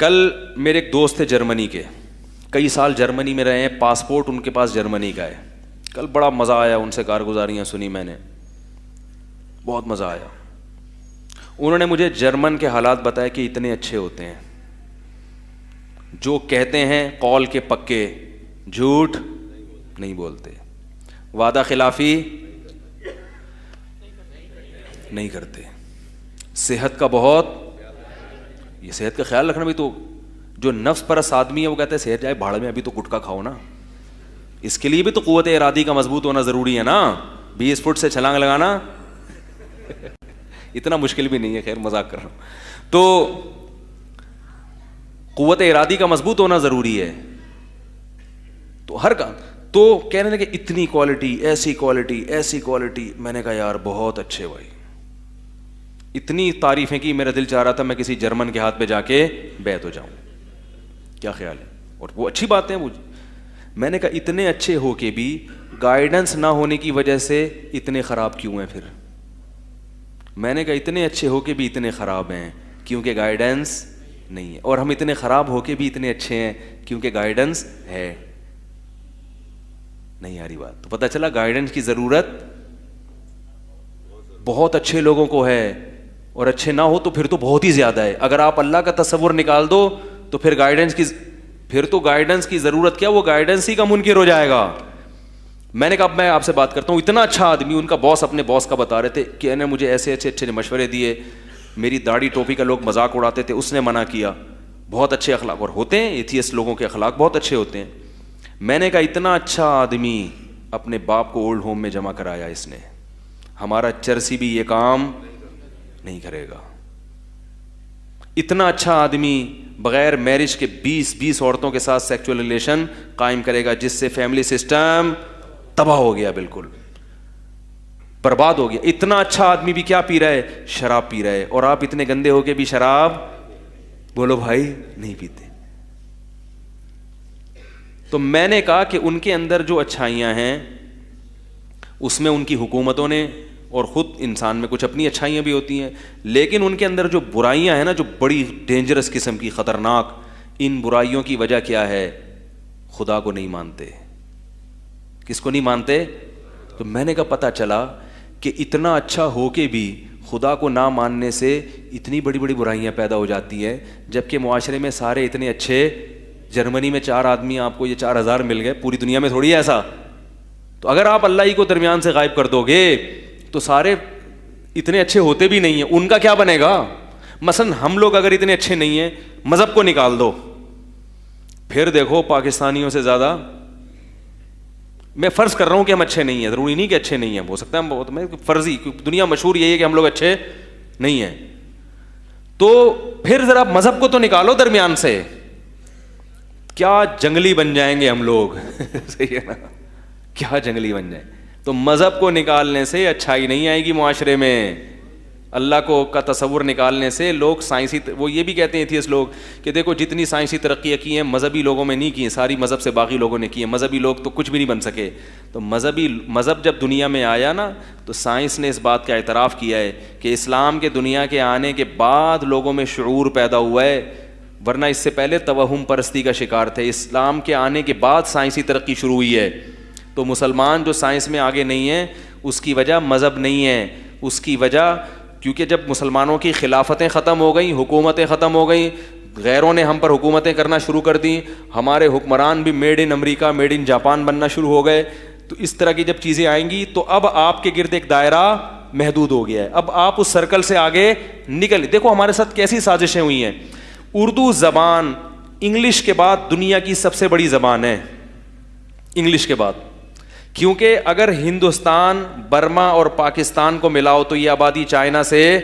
کل میرے ایک دوست تھے جرمنی کے, کئی سال جرمنی میں رہے ہیں, پاسپورٹ ان کے پاس جرمنی کا ہے. کل بڑا مزہ آیا, ان سے کارگزاریاں سنی میں نے, بہت مزہ آیا. انہوں نے مجھے جرمن کے حالات بتائے کہ اتنے اچھے ہوتے ہیں, جو کہتے ہیں قول کے پکے, جھوٹ نہیں بولتے, وعدہ خلافی نہیں کرتے, صحت کا بہت, یہ صحت کا خیال رکھنا بھی. تو جو نفس پرست آدمی ہے وہ کہتا ہے صحت جائے بھاڑ میں, ابھی تو گٹکا کھاؤ نا. اس کے لیے بھی تو قوت ارادی کا مضبوط ہونا ضروری ہے نا. 20 فٹ سے چھلانگ لگانا اتنا مشکل بھی نہیں ہے, خیر مذاق کر رہا ہوں. تو قوت ارادی کا مضبوط ہونا ضروری ہے. تو ہر کام تو کہہ رہے ہیں کہ اتنی کوالٹی, ایسی کوالٹی, ایسی کوالٹی. میں نے کہا یار بہت اچھے بھائی, اتنی تعریفیں کی, میرا دل چاہ رہا تھا میں کسی جرمن کے ہاتھ پہ جا کے بیعت ہو جاؤں. کیا خیال ہے؟ اور وہ اچھی بات ہے. میں نے کہا اتنے اچھے ہو کے بھی گائیڈنس نہ ہونے کی وجہ سے اتنے خراب کیوں ہیں پھر؟ میں نے کہا اتنے اچھے ہو کے بھی اتنے خراب ہیں کیونکہ گائیڈنس نہیں ہے, اور ہم اتنے خراب ہو کے بھی اتنے اچھے ہیں کیونکہ گائیڈنس ہے. نہیں آ رہی بات؟ تو پتہ چلا گائیڈنس کی ضرورت بہت اچھے لوگوں کو ہے, اور اچھے نہ ہو تو پھر تو بہت ہی زیادہ ہے. اگر آپ اللہ کا تصور نکال دو تو پھر گائیڈنس کی ضرورت کیا, وہ گائیڈنس ہی کا منکر ہو جائے گا. میں نے کہا اب میں آپ سے بات کرتا ہوں. اتنا اچھا آدمی, ان کا باس اپنے باس کا بتا رہے تھے کہ انہیں مجھے ایسے اچھے مشورے دیے, میری داڑھی ٹوپی کا لوگ مذاق اڑاتے تھے, اس نے منع کیا. بہت اچھے اخلاق, اور ہوتے ہیں ایتھیسٹ لوگوں کے اخلاق بہت اچھے ہوتے ہیں. میں نے کہا اتنا اچھا آدمی اپنے باپ کو اولڈ ہوم میں جمع کرایا اس نے, ہمارا چرسی بھی یہ کام نہیں کرے گا. اتنا اچھا آدمی بغیر میرج کے 20 عورتوں کے ساتھ سیکچول ریلیشن قائم کرے گا, جس سے فیملی سسٹم تباہ ہو گیا, بالکل برباد ہو گیا. اتنا اچھا آدمی بھی کیا پی رہا ہے؟ شراب پی رہا ہے. اور آپ اتنے گندے ہو کے بھی شراب بولو بھائی نہیں پیتے. تو میں نے کہا کہ ان کے اندر جو اچھائیاں ہیں اس میں ان کی حکومتوں نے, اور خود انسان میں کچھ اپنی اچھائیاں بھی ہوتی ہیں, لیکن ان کے اندر جو برائیاں ہیں نا, جو بڑی ڈینجرس قسم کی, خطرناک, ان برائیوں کی وجہ کیا ہے؟ خدا کو نہیں مانتے. کس کو نہیں مانتے؟ تو میں نے کہا پتہ چلا کہ اتنا اچھا ہو کے بھی خدا کو نہ ماننے سے اتنی بڑی بڑی برائیاں پیدا ہو جاتی ہیں, جبکہ معاشرے میں سارے اتنے اچھے. جرمنی میں 4 آدمی آپ کو یہ 4000 مل گئے, پوری دنیا میں تھوڑی ہے ایسا. تو اگر آپ اللہ ہی کو درمیان سے غائب کر دو گے تو سارے اتنے اچھے ہوتے بھی نہیں ہیں, ان کا کیا بنے گا؟ مثلا ہم لوگ اگر اتنے اچھے نہیں ہیں, مذہب کو نکال دو, پھر دیکھو پاکستانیوں سے زیادہ, میں فرض کر رہا ہوں کہ ہم اچھے نہیں ہیں, ضروری نہیں کہ اچھے نہیں ہیں, ہو سکتا ہے ہم بہت, میں فرضی, دنیا مشہور یہی ہے کہ ہم لوگ اچھے نہیں ہیں. تو پھر ذرا مذہب کو تو نکالو درمیان سے, کیا جنگلی بن جائیں گے ہم لوگ صحیح ہے نا, کیا جنگلی بن جائیں. تو مذہب کو نکالنے سے اچھائی نہیں آئے گی معاشرے میں, اللہ کو کا تصور نکالنے سے. لوگ سائنسی, وہ یہ بھی کہتے ہیں ایتھیسٹ لوگ کہ دیکھو جتنی سائنسی ترقیاں کی ہیں مذہبی لوگوں میں نہیں کی ہیں, ساری مذہب سے باقی لوگوں نے کی ہیں, مذہبی لوگ تو کچھ بھی نہیں بن سکے. تو مذہب جب دنیا میں آیا نا, تو سائنس نے اس بات کا اعتراف کیا ہے کہ اسلام کے دنیا کے آنے کے بعد لوگوں میں شعور پیدا ہوا ہے, ورنہ اس سے پہلے توہم پرستی کا شکار تھے. اسلام کے آنے کے بعد سائنسی ترقی شروع ہوئی ہے. تو مسلمان جو سائنس میں آگے نہیں ہیں, اس کی وجہ مذہب نہیں ہے, اس کی وجہ کیونکہ جب مسلمانوں کی خلافتیں ختم ہو گئیں, حکومتیں ختم ہو گئیں, غیروں نے ہم پر حکومتیں کرنا شروع کر دیں, ہمارے حکمران بھی made in America, made in Japan بننا شروع ہو گئے. تو اس طرح کی جب چیزیں آئیں گی تو اب آپ کے گرد ایک دائرہ محدود ہو گیا ہے, اب آپ اس سرکل سے آگے نکل. دیکھو ہمارے ساتھ کیسی سازشیں ہوئی ہیں. اردو زبان انگلش کے بعد دنیا کی سب سے بڑی زبان ہے, انگلش کے بعد, کیونکہ اگر ہندوستان, برما اور پاکستان کو ملاؤ تو یہ آبادی چائنا سے,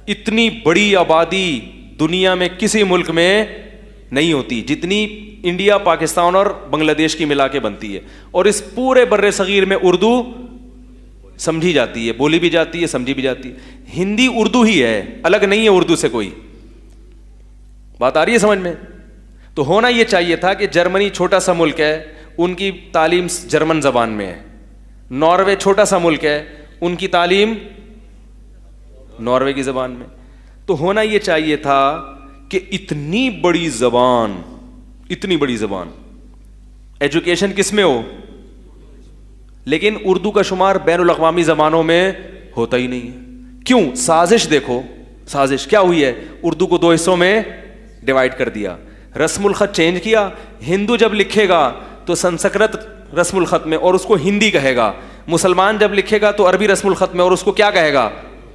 اتنی بڑی آبادی دنیا میں کسی ملک میں نہیں ہوتی جتنی انڈیا, پاکستان اور بنگلہ دیش کی ملا کے بنتی ہے. اور اس پورے بر صغیر میں اردو سمجھی جاتی ہے, بولی بھی جاتی ہے, سمجھی بھی جاتی ہے. ہندی اردو ہی ہے, الگ نہیں ہے اردو سے کوئی. بات آ رہی ہے سمجھ میں؟ تو ہونا یہ چاہیے تھا کہ جرمنی چھوٹا سا ملک ہے, ان کی تعلیم جرمن زبان میں ہے. ناروے چھوٹا سا ملک ہے, ان کی تعلیم ناروے کی زبان میں. تو ہونا یہ چاہیے تھا کہ اتنی بڑی زبان ایجوکیشن کس میں ہو, لیکن اردو کا شمار بین الاقوامی زبانوں میں ہوتا ہی نہیں ہے. کیوں؟ سازش دیکھو, سازش کیا ہوئی ہے, اردو کو 2 حصوں میں ڈیوائڈ کر دیا, رسم الخط چینج کیا. ہندو جب لکھے گا تو سنسکرت رسم الخط میں اور اس کو ہندی کہے گا, مسلمان جب لکھے گا تو عربی رسم الخط میں اور اس کو کیا کہے گا,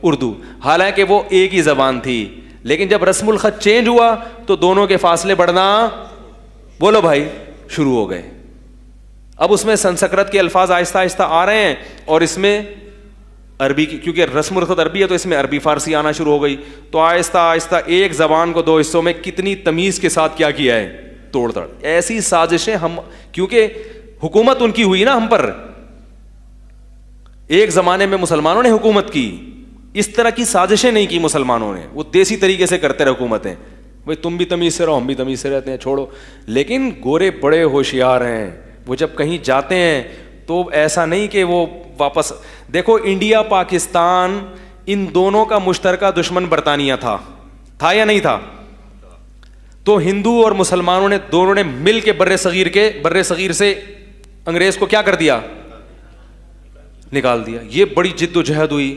اردو. حالانکہ وہ ایک ہی زبان تھی, لیکن جب رسم الخط چینج ہوا تو دونوں کے فاصلے بڑھنا, بولو بھائی, شروع ہو گئے. اب اس میں سنسکرت کے الفاظ آہستہ آہستہ آ رہے ہیں اور اس میں عربی کی, کیونکہ رسم الخط عربی ہے تو اس میں عربی فارسی آنا شروع ہو گئی. تو آہستہ آہستہ ایک زبان کو 2 حصوں میں کتنی تمیز کے ساتھ کیا کیا ہے, توڑ توڑ. ایسی سازشیں ہم, کیونکہ حکومت ان کی ہوئی نا ہم پر, ایک زمانے میں مسلمانوں نے حکومت کی, اس طرح کی سازشیں نہیں کی مسلمانوں نے, وہ دیسی طریقے سے کرتے رہے حکومتیں. بھائی تم بھی تمیز سے رہو, ہم بھی تمیز سے رہتے ہیں, چھوڑو. لیکن گورے بڑے ہوشیار ہیں, وہ جب کہیں جاتے ہیں تو ایسا نہیں کہ وہ واپس. دیکھو انڈیا پاکستان ان دونوں کا مشترکہ دشمن برطانیہ تھا یا نہیں تھا؟ تو ہندو اور مسلمانوں نے دونوں نے مل کے بر صغیر سے انگریز کو کیا کر دیا, نکال دیا. یہ بڑی جد و جہد ہوئی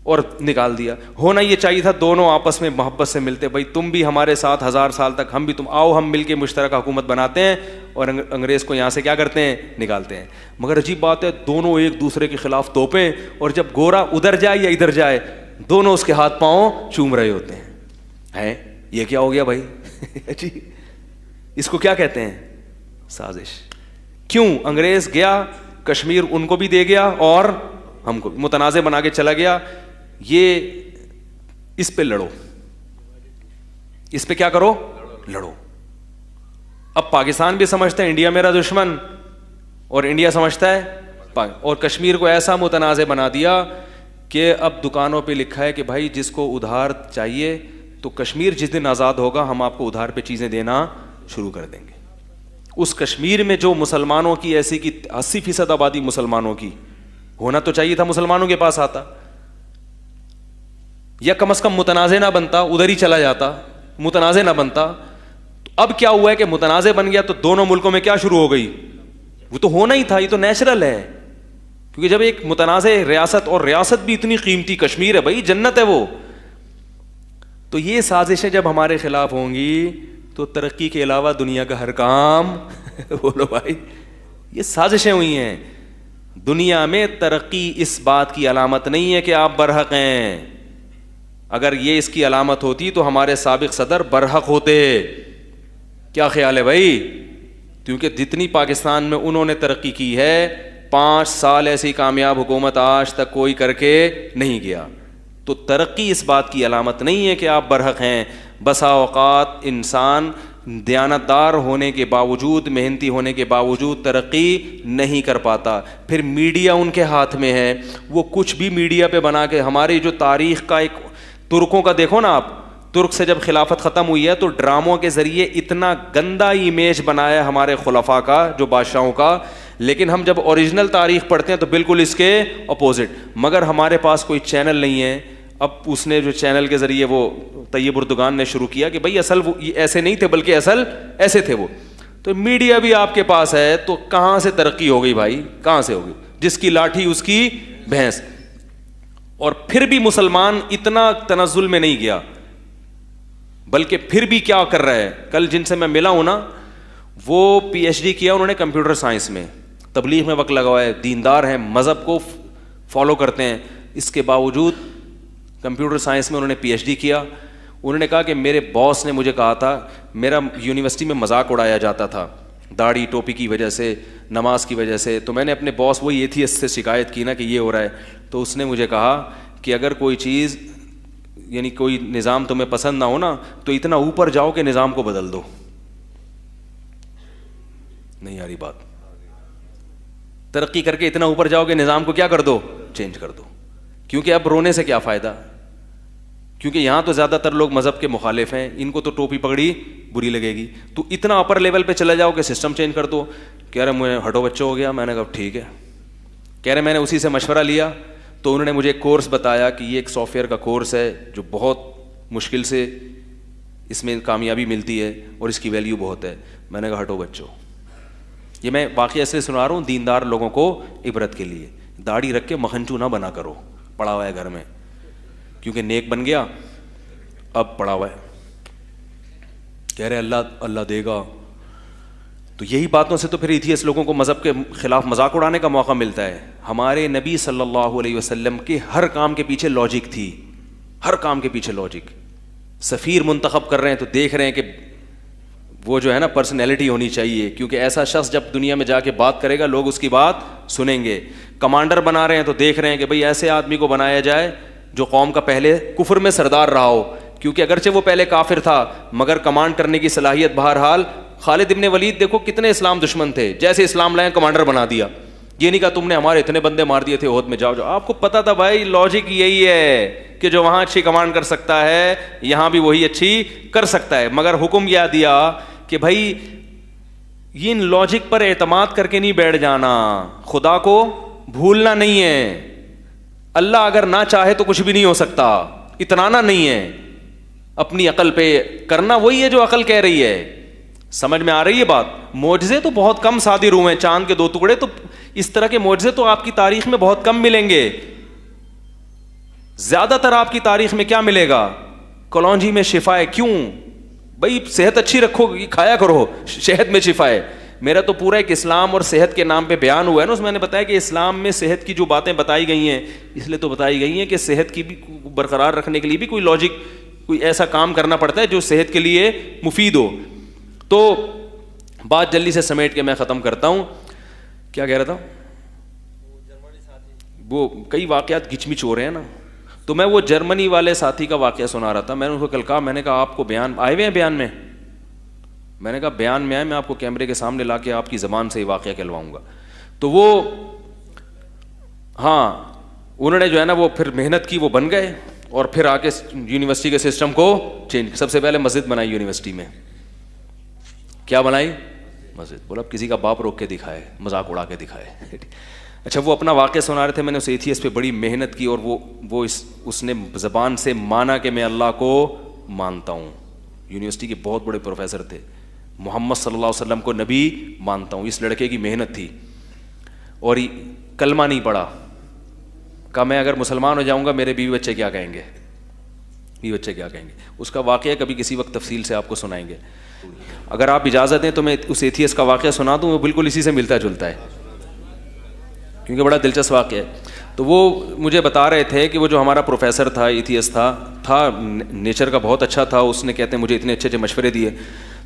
اور نکال دیا. ہونا یہ چاہیے تھا دونوں آپس میں محبت سے ملتے, بھائی تم بھی ہمارے ساتھ 1000 سال تک, ہم بھی تم, آؤ ہم مل کے مشترکہ حکومت بناتے ہیں اور انگریز کو یہاں سے کیا کرتے ہیں, نکالتے ہیں. مگر عجیب بات ہے, دونوں ایک دوسرے کے خلاف توپیں, اور جب گورا ادھر جائے یا ادھر جائے دونوں اس کے ہاتھ پاؤں چوم رہے ہوتے ہیں. یہ کیا ہو گیا بھائی؟ اس کو کیا کہتے ہیں, سازش. کیوں؟ انگریز گیا, کشمیر ان کو بھی دے گیا اور ہم کو متنازع بنا کے چلا گیا. یہ اس پہ لڑو, اس پہ کیا کرو, لڑو. اب پاکستان بھی سمجھتا ہے انڈیا میرا دشمن, اور انڈیا سمجھتا ہے, اور کشمیر کو ایسا متنازع بنا دیا کہ اب دکانوں پہ لکھا ہے کہ بھائی جس کو ادھار چاہیے تو کشمیر جس دن آزاد ہوگا ہم آپ کو ادھار پہ چیزیں دینا شروع کر دیں گے. اس کشمیر میں جو مسلمانوں کی ایسی کی 80% آبادی مسلمانوں کی, ہونا تو چاہیے تھا مسلمانوں کے پاس آتا, یا کم از کم متنازع نہ بنتا, ادھر ہی چلا جاتا, متنازع نہ بنتا. اب کیا ہوا ہے کہ متنازع بن گیا تو دونوں ملکوں میں کیا شروع ہو گئی, وہ تو ہونا ہی تھا, یہ تو نیچرل ہے. کیونکہ جب ایک متنازع ریاست, اور ریاست بھی اتنی قیمتی کشمیر ہے بھائی, جنت ہے وہ, تو یہ سازشیں جب ہمارے خلاف ہوں گی تو ترقی کے علاوہ دنیا کا ہر کام بولو بھائی, یہ سازشیں ہوئی ہیں. دنیا میں ترقی اس بات کی علامت نہیں ہے کہ آپ برحق ہیں. اگر یہ اس کی علامت ہوتی تو ہمارے سابق صدر برحق ہوتے. کیا خیال ہے بھائی؟ کیونکہ جتنی پاکستان میں انہوں نے ترقی کی ہے, 5 سال ایسی کامیاب حکومت آج تک کوئی کر کے نہیں گیا. تو ترقی اس بات کی علامت نہیں ہے کہ آپ برحق ہیں. بسا اوقات انسان دیانتدار ہونے کے باوجود, محنتی ہونے کے باوجود ترقی نہیں کر پاتا. پھر میڈیا ان کے ہاتھ میں ہے, وہ کچھ بھی میڈیا پہ بنا کے, ہماری جو تاریخ کا ایک, ترکوں کا دیکھو نا آپ, ترک سے جب خلافت ختم ہوئی ہے تو ڈراموں کے ذریعے اتنا گندا امیج بنایا ہمارے خلفاء کا, جو بادشاہوں کا, لیکن ہم جب اوریجنل تاریخ پڑھتے ہیں تو بالکل اس کے اپوزٹ. مگر ہمارے پاس کوئی چینل نہیں ہے. اب اس نے جو چینل کے ذریعے وہ طیب اردگان نے شروع کیا کہ بھئی اصل وہ ایسے نہیں تھے بلکہ اصل ایسے تھے وہ. تو میڈیا بھی آپ کے پاس ہے تو کہاں سے ترقی ہو گئی بھائی, کہاں سے ہوگی؟ جس کی لاٹھی اس کی بھینس. اور پھر بھی مسلمان اتنا تنزل میں نہیں گیا, بلکہ پھر بھی کیا کر رہا ہے. کل جن سے میں ملا ہوں نا, وہ پی ایچ ڈی کیا انہوں نے کمپیوٹر سائنس میں, تبلیغ میں وقت لگا ہے, دیندار ہیں, مذہب کو فالو کرتے ہیں, اس کے باوجود کمپیوٹر سائنس میں انہوں نے پی ایچ ڈی کیا. انہوں نے کہا کہ میرے باس نے مجھے کہا تھا, میرا یونیورسٹی میں مذاق اڑایا جاتا تھا داڑھی ٹوپی کی وجہ سے, نماز کی وجہ سے, تو میں نے اپنے باس وہی ایتھیسٹ سے شکایت کی نا کہ یہ ہو رہا ہے. تو اس نے مجھے کہا کہ اگر کوئی چیز یعنی کوئی نظام تمہیں پسند نہ ہو نا تو اتنا اوپر جاؤ کہ نظام کو بدل دو. نہیں آ رہی بات؟ ترقی کر کے اتنا اوپر جاؤ کہ نظام کو کیا کر دو, چینج کر دو. کیونکہ اب رونے سے کیا فائدہ, کیونکہ یہاں تو زیادہ تر لوگ مذہب کے مخالف ہیں, ان کو تو ٹوپی پگڑی بری لگے گی. تو اتنا اپر لیول پہ چلا جاؤ کہ سسٹم چینج کر دو. کہہ رہے مجھے ہٹو بچہ ہو گیا. میں نے کہا ٹھیک ہے. کہہ رہے میں نے اسی سے مشورہ لیا تو انہوں نے مجھے ایک کورس بتایا کہ یہ ایک سافٹ ویئر کا کورس ہے جو بہت مشکل سے اس میں کامیابی ملتی ہے اور اس کی ویلیو بہت ہے. میں نے کہا ہٹو بچوں. یہ میں واقعہ اس لیے سنا رہا ہوں دیندار لوگوں کو عبرت کے لیے. داڑھی رکھ کے مکھنچو نہ بنا کرو پڑا ہوا ہے گھر میں, کیونکہ نیک بن گیا اب پڑا ہوا ہے, کہہ رہے اللہ دے گا. تو یہی باتوں سے تو پھر ایتھیسٹ لوگوں کو مذہب کے خلاف مذاق اڑانے کا موقع ملتا ہے. ہمارے نبی صلی اللہ علیہ وسلم کے ہر کام کے پیچھے لاجک تھی, ہر کام کے پیچھے لاجک. سفیر منتخب کر رہے ہیں تو دیکھ رہے ہیں کہ وہ جو ہے نا پرسنالٹی ہونی چاہیے, کیونکہ ایسا شخص جب دنیا میں جا کے بات کرے گا لوگ اس کی بات سنیں گے. کمانڈر بنا رہے ہیں تو دیکھ رہے ہیں کہ بھئی ایسے آدمی کو بنایا جائے جو قوم کا پہلے کفر میں سردار رہا ہو, کیونکہ اگرچہ وہ پہلے کافر تھا مگر کمانڈ کرنے کی صلاحیت. بہرحال خالد ابن ولید دیکھو کتنے اسلام دشمن تھے, جیسے اسلام لائے کمانڈر بنا دیا. یہ نہیں کہا تم نے ہمارے اتنے بندے مار دیے تھے احد میں, جاؤ. آپ کو پتا تھا بھائی لاجک یہی ہے کہ جو وہاں اچھی کمانڈ کر سکتا ہے یہاں بھی وہی اچھی کر سکتا ہے. مگر حکم کیا دیا کہ بھائی یہ ان لاجک پر اعتماد کر کے نہیں بیٹھ جانا, خدا کو بھولنا نہیں ہے. اللہ اگر نہ چاہے تو کچھ بھی نہیں ہو سکتا, اتنانا نہیں ہے, اپنی عقل پہ کرنا وہی ہے جو عقل کہہ رہی ہے. سمجھ میں آ رہی ہے بات؟ معجزے تو بہت کم صادر ہوئے ہیں, چاند کے 2 ٹکڑے, تو اس طرح کے معجزے تو آپ کی تاریخ میں بہت کم ملیں گے. زیادہ تر آپ کی تاریخ میں کیا ملے گا؟ کلونجی میں شفا ہے. کیوں بھائی؟ صحت اچھی رکھو, کھایا کرو, شہد میں شفا ہے. میرا تو پورا ایک اسلام اور صحت کے نام پہ بیان ہوا ہے نا, اس میں نے بتایا کہ اسلام میں صحت کی جو باتیں بتائی گئی ہیں اس لیے تو بتائی گئی ہیں کہ صحت کی بھی برقرار رکھنے کے لیے بھی کوئی لاجک, کوئی ایسا کام کرنا پڑتا ہے جو صحت کے لیے مفید ہو. تو بات جلدی سے سمیٹ کے میں ختم کرتا ہوں. کیا کہہ رہا تھا؟ وہ کئی واقعات گچ مچ ہو رہے ہیں نا, تو میں وہ جرمنی والے ساتھی کا واقعہ سنا رہا تھا. میں نے ان کو کل کہا, میں نے کہا آپ کو بیان آئے ہوئے ہیں بیان میں؟ میں نے کہا بیان میں آئے, میں آپ کو کیمرے کے سامنے لا کے آپ کی زبان سے یہ واقعہ کہلواؤں گا. تو وہ ہاں انہوں نے جو ہے نا وہ پھر محنت کی, وہ بن گئے, اور پھر آ کے یونیورسٹی کے سسٹم کو چینج. سب سے پہلے مسجد بنائی یونیورسٹی میں. کیا بنائی؟ مسجد. بولا اب کسی کا باپ روک کے دکھائے, مذاق اڑا کے دکھائے. اچھا وہ اپنا واقعہ سنا رہے تھے, میں نے اس ایتھیسٹ پہ بڑی محنت کی, اور وہ اس نے زبان سے مانا کہ میں اللہ کو مانتا ہوں. یونیورسٹی کے بہت بڑے پروفیسر تھے, محمد صلی اللہ علیہ وسلم کو نبی مانتا ہوں. اس لڑکے کی محنت تھی, اور کلمہ نہیں پڑھا. کہا میں اگر مسلمان ہو جاؤں گا میرے بیوی بچے کیا کہیں گے, بیوی بچے کیا کہیں گے. اس کا واقعہ کبھی کسی وقت تفصیل سے آپ کو سنائیں گے. اگر آپ اجازت دیں تو میں اس ایتھیسٹ کا واقعہ سنا دوں, وہ بالکل اسی سے ملتا جلتا ہے کیونکہ بڑا دلچسپ واقعہ ہے. تو وہ مجھے بتا رہے تھے کہ وہ جو ہمارا پروفیسر تھا, ایتھیسٹ تھا نیچر کا بہت اچھا تھا. اس نے کہتے ہیں مجھے اتنے اچھے مشورے دیے,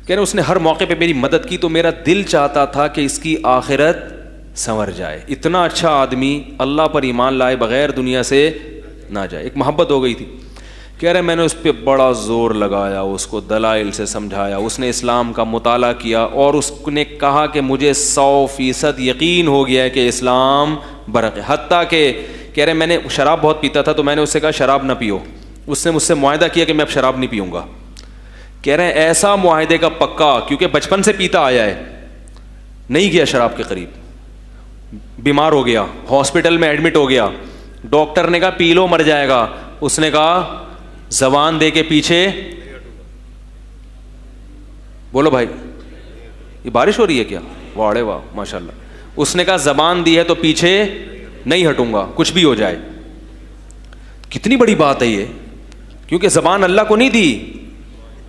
کہہ رہے اس نے ہر موقع پہ میری مدد کی, تو میرا دل چاہتا تھا کہ اس کی آخرت سنور جائے. اتنا اچھا آدمی, اللہ پر ایمان لائے بغیر دنیا سے نہ جائے. ایک محبت ہو گئی تھی. کہہ رہے میں نے اس پہ بڑا زور لگایا, اس کو دلائل سے سمجھایا. اس نے اسلام کا مطالعہ کیا اور اس نے کہا کہ مجھے 100% یقین ہو گیا ہے کہ اسلام برحق ہے. حتیٰ کہ کہہ رہے میں نے شراب بہت پیتا تھا, تو میں نے اس سے کہا شراب نہ پیو. اس نے مجھ سے معاہدہ کیا کہ میں اب شراب نہیں پیوں گا. کہہ رہے ہیں ایسا معاہدے کا پکا, کیونکہ بچپن سے پیتا آیا ہے, نہیں گیا شراب کے قریب. بیمار ہو گیا, ہاسپٹل میں ایڈمٹ ہو گیا, ڈاکٹر نے کہا پی لو مر جائے گا. اس نے کہا زبان دے کے پیچھے. بولو بھائی یہ بارش ہو رہی ہے کیا؟ واڑے واہ ماشاء اللہ. اس نے کہا زبان دی ہے تو پیچھے نہیں ہٹوں گا کچھ بھی ہو جائے. کتنی بڑی بات ہے یہ, کیونکہ زبان اللہ کو نہیں دی,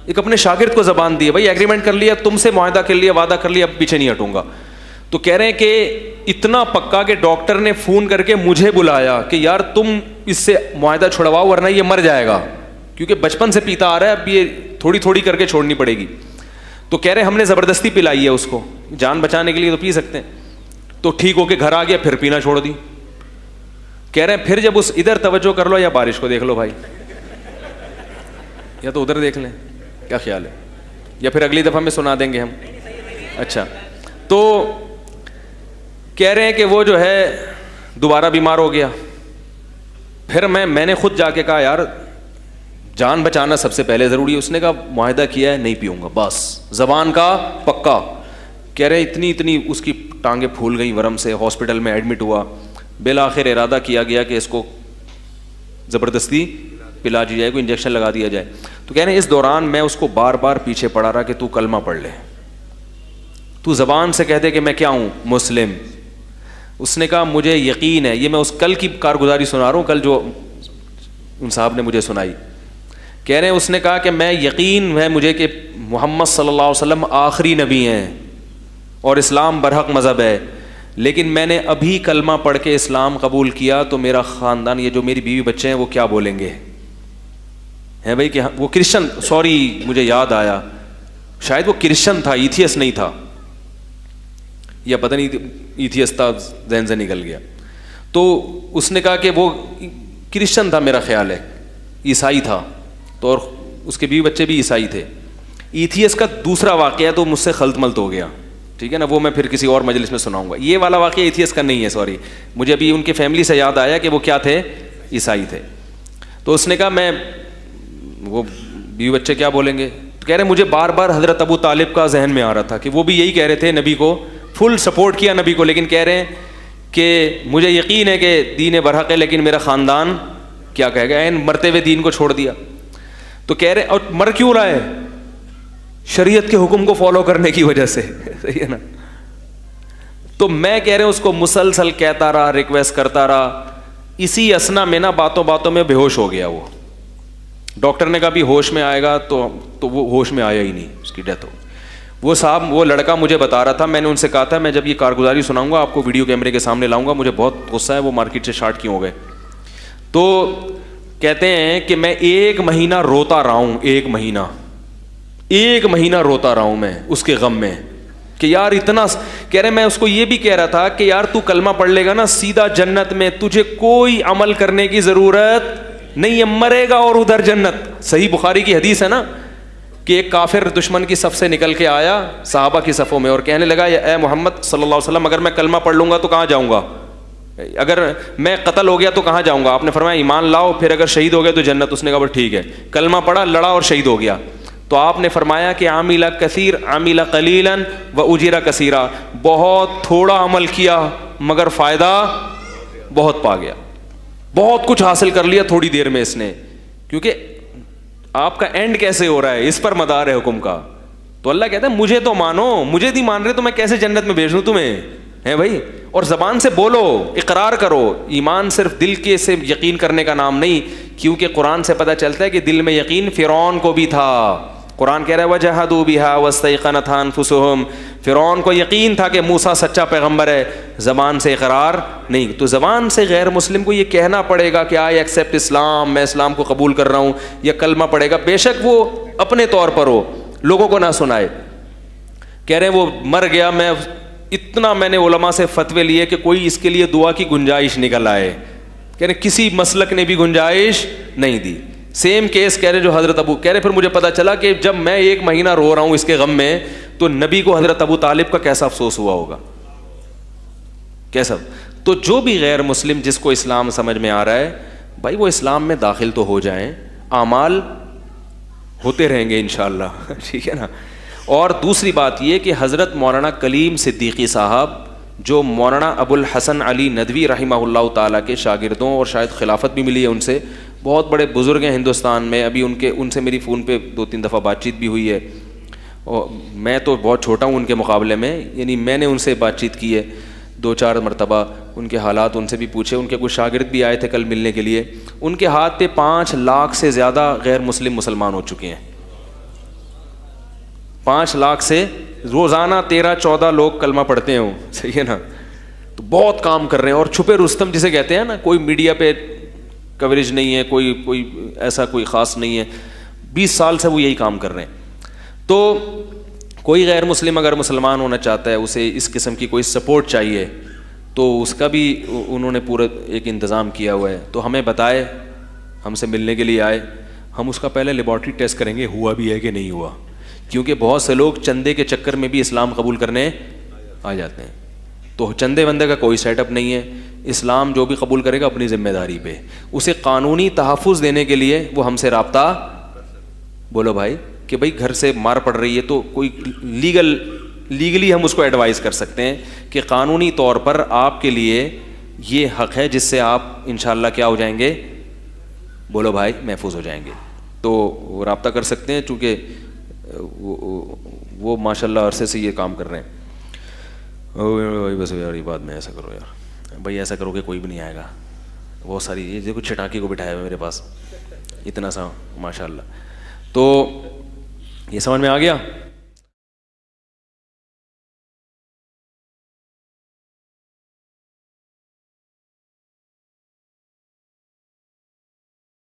ایک اپنے شاگرد کو زبان دی ہے. بھائی ایگریمنٹ کر لیا, تم سے معاہدہ کر لیا, وعدہ کر لیا, اب پیچھے نہیں ہٹوں گا. تو کہہ رہے ہیں کہ اتنا پکا کہ ڈاکٹر نے فون کر کے مجھے بلایا کہ یار تم اس سے معاہدہ چھڑواؤ ورنہ یہ مر جائے گا, کیونکہ بچپن سے پیتا آ رہا ہے, اب یہ تھوڑی تھوڑی کر کے چھوڑنی پڑے گی. تو کہہ رہے ہم نے زبردستی پلائی ہے اس کو, جان بچانے کے لیے تو پی سکتے ہیں. تو ٹھیک ہو کے گھر آ گیا, پھر پینا چھوڑ دی. کہہ رہے ہیں پھر جب اس ادھر توجہ کر لو, یا بارش کو دیکھ لو بھائی, یا تو ادھر دیکھ لیں, کیا خیال ہے, یا پھر اگلی دفعہ میں سنا دیں گے ہم. اچھا تو کہہ رہے ہیں کہ وہ جو ہے دوبارہ بیمار ہو گیا. پھر میں نے خود جا کے کہا یار جان بچانا سب سے پہلے ضروری ہے. اس نے کہا معاہدہ کیا ہے نہیں پیوں گا, بس زبان کا پکا. کہہ رہے اتنی اس کی ٹانگیں پھول گئی ورم سے, ہاسپٹل میں ایڈمٹ ہوا. بالآخر ارادہ کیا گیا کہ اس کو زبردستی پلا دی جائے, کوئی انجیکشن لگا دیا جائے. تو کہہ رہے ہیں اس دوران میں اس کو بار بار پیچھے پڑا رہا کہ تو کلمہ پڑھ لے, تو زبان سے کہہ دے کہ میں کیا ہوں, مسلم. اس نے کہا مجھے یقین ہے, یہ میں اس کل کی کارگزاری سنا رہا ہوں, کل جو ان صاحب نے مجھے سنائی. کہہ رہے ہیں اس نے کہا کہ میں یقین ہے مجھے کہ محمد صلی اللہ علیہ وسلم آخری نبی ہیں اور اسلام برحق مذہب ہے, لیکن میں نے ابھی کلمہ پڑھ کے اسلام قبول کیا تو میرا خاندان, یہ جو میری بیوی بچے ہیں وہ کیا بولیں گے, ہیں بھائی کہ وہ کرسچن, سوری مجھے یاد آیا شاید وہ کرسچن تھا, ایتھیس نہیں تھا, یا پتہ نہیں ایتھیس تھا, ذہن سے نکل گیا. تو اس نے کہا کہ وہ کرسچن تھا میرا خیال ہے, عیسائی تھا, تو اور اس کے بیوی بچے بھی عیسائی تھے. ایتھیس کا دوسرا واقعہ تو مجھ سے خلط ملط ہو گیا, ٹھیک ہے نا, وہ میں پھر کسی اور مجلس میں سناؤں گا. یہ والا واقعہ ایتھیس کا نہیں ہے, سوری, مجھے ابھی ان کے فیملی سے یاد آیا کہ وہ کیا تھے, عیسائی تھے. تو اس نے کہا میں, وہ بیوی بچے کیا بولیں گے, تو کہہ رہے مجھے بار بار حضرت ابو طالب کا ذہن میں آ رہا تھا کہ وہ بھی یہی کہہ رہے تھے, نبی کو فل سپورٹ کیا نبی کو, لیکن کہہ رہے ہیں کہ مجھے یقین ہے کہ دین برحق ہے, لیکن میرا خاندان کیا کہے گا, مرتے ہوئے دین کو چھوڑ دیا. تو کہہ رہے اور مر کیوں رہا ہے, شریعت کے حکم کو فالو کرنے کی وجہ سے, صحیح ہے نا. تو میں کہہ رہے ہیں اس کو مسلسل کہتا رہا, ریکویسٹ کرتا رہا. اسی اسنا میں نا باتوں باتوں میں بے ہوش ہو گیا وہ. ڈاکٹر نے کہا بھی ہوش میں آئے گا, تو وہ ہوش میں آیا ہی نہیں, اس کی ڈیتھ ہو. وہ صاحب, وہ لڑکا مجھے بتا رہا تھا, میں نے ان سے کہا تھا میں جب یہ کارگزاری سناؤں گا آپ کو ویڈیو کیمرے کے سامنے لاؤں گا, مجھے بہت غصہ ہے, وہ مارکیٹ سے شارٹ کیوں ہو گئے. تو کہتے ہیں کہ میں 1 مہینہ روتا رہا ہوں, 1 مہینہ روتا رہا ہوں میں اس کے غم میں کہ یار اتنا. کہہ رہے میں اس کو یہ بھی کہہ رہا تھا کہ یار تو کلمہ پڑھ لے گا نا سیدھا جنت میں, تجھے کوئی عمل کرنے کی ضرورت نہیں ہے, مرے گا اور ادھر جنت. صحیح بخاری کی حدیث ہے نا کہ ایک کافر دشمن کی صف سے نکل کے آیا صحابہ کی صفوں میں اور کہنے لگا اے محمد صلی اللہ علیہ وسلم, اگر میں کلمہ پڑھ لوں گا تو کہاں جاؤں گا, اگر میں قتل ہو گیا تو کہاں جاؤں گا. آپ نے فرمایا ایمان لاؤ, پھر اگر شہید ہو گیا تو جنت. اس نے کہا بس ٹھیک ہے, کلمہ پڑھا, لڑا اور شہید ہو گیا. تو آپ نے فرمایا کہ عامل کثیر عامل قلیلا و اجر کثیرا, بہت تھوڑا عمل کیا مگر فائدہ بہت پا گیا, بہت کچھ حاصل کر لیا تھوڑی دیر میں اس نے. کیونکہ آپ کا اینڈ کیسے ہو رہا ہے اس پر مدار ہے حکم کا. تو اللہ کہتا ہے مجھے تو مانو, مجھے نہیں مان رہے تو میں کیسے جنت میں بھیج دوں تمہیں, ہے بھائی. اور زبان سے بولو, اقرار کرو. ایمان صرف دل کے سے یقین کرنے کا نام نہیں, کیونکہ قرآن سے پتہ چلتا ہے کہ دل میں یقین فرعون کو بھی تھا. قرآن کہہ رہا ہے وجحدوا بها واستيقنتها انفسهم, فرعون کو یقین تھا کہ موسیٰ سچا پیغمبر ہے, زبان سے اقرار نہیں. تو زبان سے غیر مسلم کو یہ کہنا پڑے گا کہ آئی ایکسیپٹ اسلام, میں اسلام کو قبول کر رہا ہوں, یا کلمہ پڑے گا, بے شک وہ اپنے طور پر ہو, لوگوں کو نہ سنائے. کہہ رہے ہیں وہ مر گیا, میں نے علماء سے فتوے لیے کہ کوئی اس کے لیے دعا کی گنجائش نکل آئے. کہہ رہے کسی مسلک نے بھی گنجائش نہیں دی. سیم کیس کہہ رہے جو حضرت ابو, کہہ رہے پھر مجھے پتا چلا کہ جب میں 1 مہینہ رو رہا ہوں اس کے غم میں, تو نبی کو حضرت ابو طالب کا کیسا افسوس ہوا ہوگا, کیسا. تو جو بھی غیر مسلم جس کو اسلام سمجھ میں آ رہا ہے بھائی, وہ اسلام میں داخل تو ہو جائیں, اعمال ہوتے رہیں گے انشاءاللہ, ٹھیک ہے نا. اور دوسری بات یہ کہ حضرت مولانا کلیم صدیقی صاحب, جو مولانا ابو الحسن علی ندوی رحمہ اللہ تعالیٰ کے شاگردوں, اور شاید خلافت بھی ملی ہے ان سے, بہت بڑے بزرگ ہیں ہندوستان میں. ابھی ان سے میری فون پہ 2-3 دفعہ بات چیت بھی ہوئی ہے, اور میں تو بہت چھوٹا ہوں ان کے مقابلے میں, یعنی میں نے ان سے بات چیت کی ہے 2-4 مرتبہ, ان کے حالات ان سے بھی پوچھے. ان کے کچھ شاگرد بھی آئے تھے کل ملنے کے لیے. ان کے ہاتھ پہ 5 لاکھ سے زیادہ غیر مسلم مسلمان ہو چکے ہیں, 5 لاکھ سے روزانہ 13-14 لوگ کلمہ پڑھتے ہیں, صحیح ہے نا. تو بہت کام کر رہے ہیں, اور چھپے رستم جسے کہتے ہیں نا, کوئی میڈیا پہ کوریج نہیں ہے, کوئی ایسا کوئی خاص نہیں ہے, 20 سال سے وہ یہی کام کر رہے ہیں. تو کوئی غیر مسلم اگر مسلمان ہونا چاہتا ہے, اسے اس قسم کی کوئی سپورٹ چاہیے, تو اس کا بھی انہوں نے پورا ایک انتظام کیا ہوا ہے. تو ہمیں بتائے, ہم سے ملنے کے لیے آئے, ہم اس کا پہلے لیبارٹری ٹیسٹ کریں گے ہوا بھی ہے کہ نہیں ہوا, کیونکہ بہت سے لوگ چندے کے چکر میں بھی اسلام قبول کرنے آ جاتے ہیں. تو چندے وندے کا کوئی سیٹ اپ نہیں ہے. اسلام جو بھی قبول کرے گا اپنی ذمہ داری پہ, اسے قانونی تحفظ دینے کے لیے وہ ہم سے رابطہ, بولو بھائی کہ بھائی گھر سے مار پڑ رہی ہے تو کوئی لیگلی ہم اس کو ایڈوائز کر سکتے ہیں کہ قانونی طور پر آپ کے لیے یہ حق ہے جس سے آپ انشاءاللہ کیا ہو جائیں گے, بولو بھائی محفوظ ہو جائیں گے. تو وہ رابطہ کر سکتے ہیں, چونکہ وہ ماشاء اللہ عرصے سے یہ کام کر رہے ہیں. بس یار یہ بات میں ایسا کرو یار, بھائی ایسا کرو کہ کوئی بھی نہیں آئے گا. بہت ساری یہ دیکھو چٹاکی کو بٹھایا ہوا میرے پاس اتنا سا ماشاء اللہ. تو یہ سمجھ میں آ گیا.